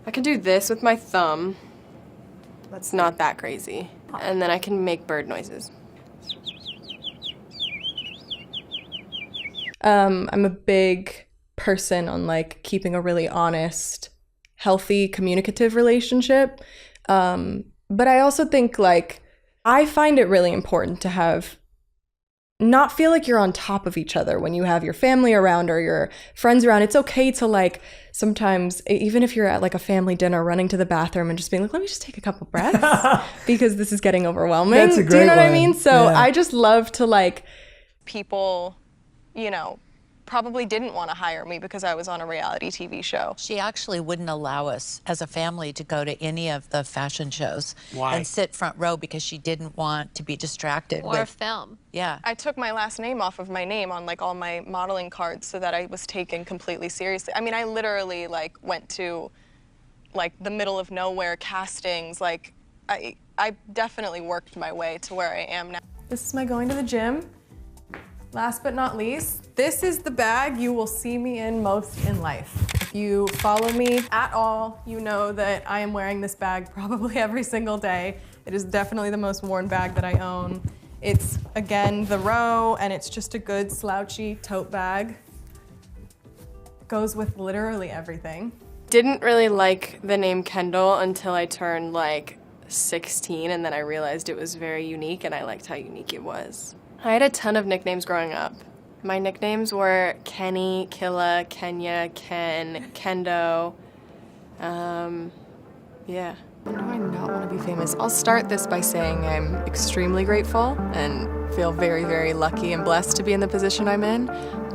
I can do this with my thumb. That's not that crazy. And then I can make bird noises. I'm a big person on like keeping a really honest, healthy, communicative relationship. But I also think like I find it really important to have not feel like you're on top of each other when you have your family around or your friends around. It's okay to like sometimes, even if you're at like a family dinner, running to the bathroom and just being like, let me just take a couple breaths because this is getting overwhelming. That's a great Do you know what I one. mean? So Yeah. I just love to like, People, you know, probably didn't want to hire me because I was on a reality TV show. She actually wouldn't allow us as a family to go to any of the fashion shows. Why? And sit front row because she didn't want to be distracted Or with film. Yeah. I took my last name off of my name on like all my modeling cards so that I was taken completely seriously. I mean, I literally like went to like the middle of nowhere castings. Like I definitely worked my way to where I am now. this is my going to the gym. Last but not least, this is the bag you will see me in most in life. If you follow me at all, you know that I am wearing this bag probably every single day. It is definitely the most worn bag that I own. It's, again, the Row, and it's just a good slouchy tote bag. Goes with literally everything. Didn't really like the name Kendall until I turned like 16, and then I realized it was very unique, and I liked how unique it was. I had a ton of nicknames growing up. My nicknames were Kenny, Killa, Kenya, Ken, Kendo. Yeah. When do I not want to be famous? I'll start this by saying I'm extremely grateful and feel very, very lucky and blessed to be in the position I'm in.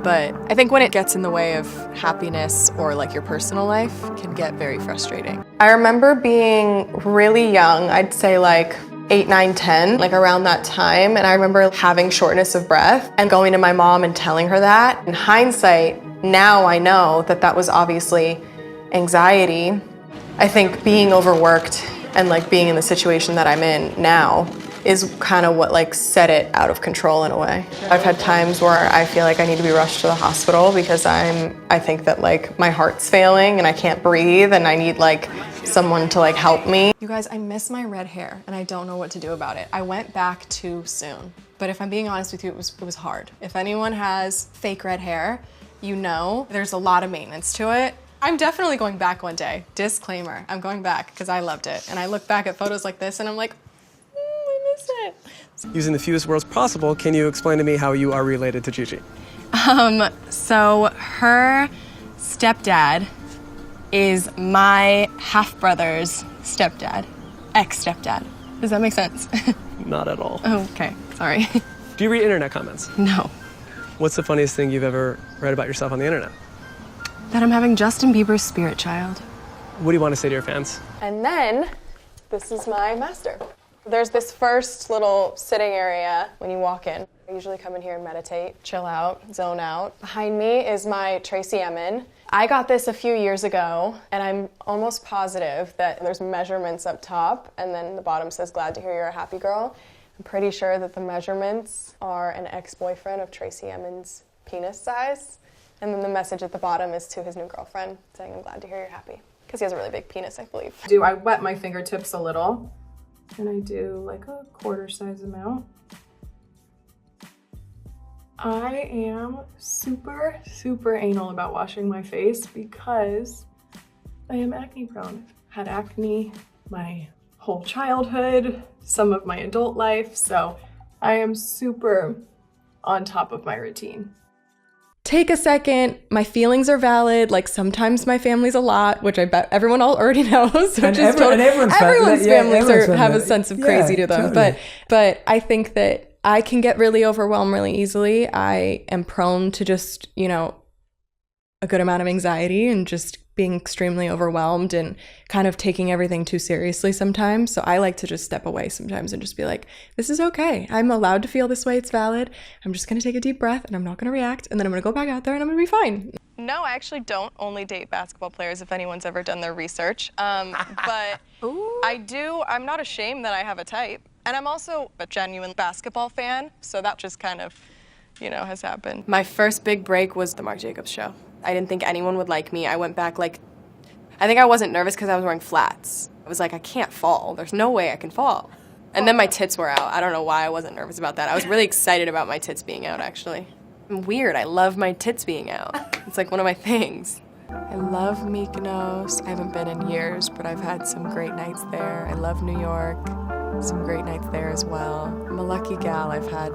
But I think when it gets in the way of happiness or like your personal life, it can get very frustrating. I remember being really young, I'd say like 8, 9, 10, like around that time. And I remember having shortness of breath and going to my mom and telling her that. In hindsight, now I know that that was obviously anxiety. I think being overworked and like being in the situation that I'm in now is kind of what like set it out of control in a way. I've had times where I feel like I need to be rushed to the hospital because I think that like my heart's failing and I can't breathe and I need like someone to like help me. You guys, I miss my red hair and I don't know what to do about it. I went back too soon, but if I'm being honest with you, it was hard. If anyone has fake red hair, you know there's a lot of maintenance to it. I'm definitely going back one day. Disclaimer, I'm going back because I loved it. And I look back at photos like this and I'm like, I miss it. Using the fewest words possible, can you explain to me how you are related to Gigi? So her stepdad is my half-brother's stepdad, ex-stepdad. Does that make sense? Not at all. Oh, okay, sorry. Do you read internet comments? No. What's the funniest thing you've ever read about yourself on the internet? That I'm having Justin Bieber's spirit child. What do you want to say to your fans? And then, this is my master. There's this first little sitting area when you walk in. I usually come in here and meditate, chill out, zone out. Behind me is my Tracy Emin. I got this a few years ago, and I'm almost positive that there's measurements up top, and then the bottom says, glad to hear you're a happy girl. I'm pretty sure that the measurements are an ex-boyfriend of Tracy Emin's penis size. And then the message at the bottom is to his new girlfriend, saying, I'm glad to hear you're happy. Because he has a really big penis, I believe. I wet my fingertips a little, and I do like a quarter size amount. I am super, super anal about washing my face because I am acne prone. I've had acne my whole childhood, some of my adult life, so I am super on top of my routine. Take a second, my feelings are valid, like sometimes my family's a lot, which I bet everyone already knows. Everyone's families have a sense of crazy to them, totally. but I think that I can get really overwhelmed really easily. I am prone to just, a good amount of anxiety and just being extremely overwhelmed and kind of taking everything too seriously sometimes. So I like to just step away sometimes and just be like, this is okay. I'm allowed to feel this way. It's valid. I'm just going to take a deep breath and I'm not going to react. And then I'm going to go back out there and I'm going to be fine. No, I actually don't only date basketball players if anyone's ever done their research. But I do. I'm not ashamed that I have a type. And I'm also a genuine basketball fan. So that just kind of, has happened. My first big break was the Marc Jacobs show. I didn't think anyone would like me. I went back like I think I wasn't nervous because I was wearing flats. I was like, I can't fall. There's no way I can fall. And then my tits were out. I don't know why I wasn't nervous about that. I was really excited about my tits being out, actually. I'm weird. I love my tits being out. It's like one of my things. I love Mykonos. I haven't been in years, but I've had some great nights there. I love New York. Some great nights there as well. I'm a lucky gal. I've had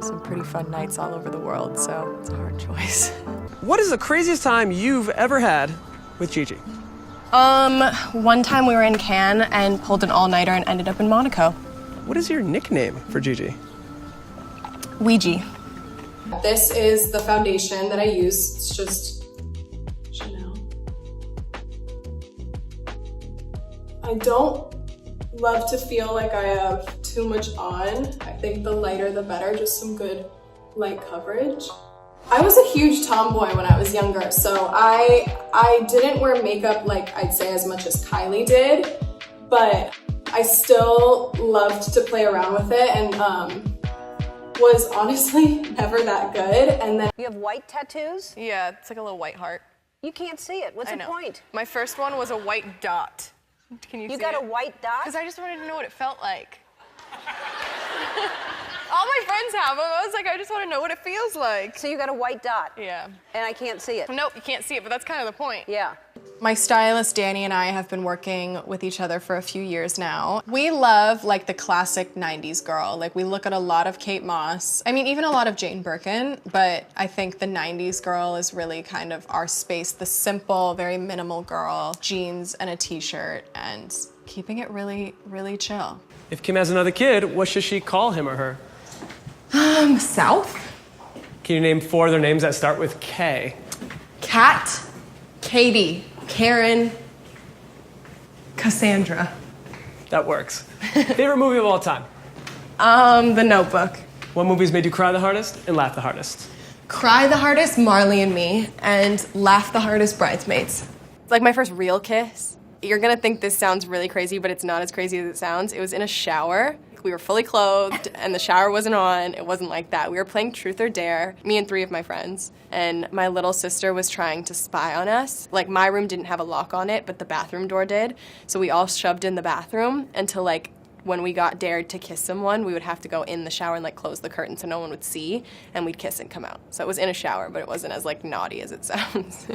some pretty fun nights all over the world, so it's a hard choice. What is the craziest time you've ever had with Gigi? One time we were in Cannes and pulled an all-nighter and ended up in Monaco. What is your nickname for Gigi? Ouija. This is the foundation that I use. It's just Chanel. I don't love to feel like I have too much on. I think the lighter the better, just some good light coverage. I was a huge tomboy when I was younger, so I didn't wear makeup like I'd say as much as Kylie did, but I still loved to play around with it and was honestly never that good. And then You have white tattoos? Yeah, it's like a little white heart. You can't see it. What's I the know. point? My first one was a white dot. Can you see You got it? a white dot? Because I just wanted to know what it felt like. All my friends have them. I was like, I just want to know what it feels like. So you got a white dot? Yeah. And I can't see it? Nope, you can't see it, but that's kind of the point. Yeah. My stylist, Danny, and I have been working with each other for a few years now. We love, like, the classic 90s girl. Like, we look at a lot of Kate Moss. I mean, even a lot of Jane Birkin, but I think the 90s girl is really kind of our space. The simple, very minimal girl, jeans and a t-shirt, and keeping it really, really chill. If Kim has another kid, what should she call him or her? South? Can you name 4 other names that start with K? Kat, Katie, Karen, Cassandra. That works. Favorite movie of all time? The Notebook. What movies made you cry the hardest and laugh the hardest? Cry the hardest, Marley and Me, and laugh the hardest, Bridesmaids. It's like my first real kiss. You're gonna think this sounds really crazy, but it's not as crazy as it sounds. It was in a shower. We were fully clothed, and the shower wasn't on. It wasn't like that. We were playing Truth or Dare, me and 3 of my friends, and my little sister was trying to spy on us. Like, my room didn't have a lock on it, but the bathroom door did, so we all shoved in the bathroom until, like, when we got dared to kiss someone, we would have to go in the shower and, like, close the curtain so no one would see, and we'd kiss and come out. So it was in a shower, but it wasn't as, like, naughty as it sounds.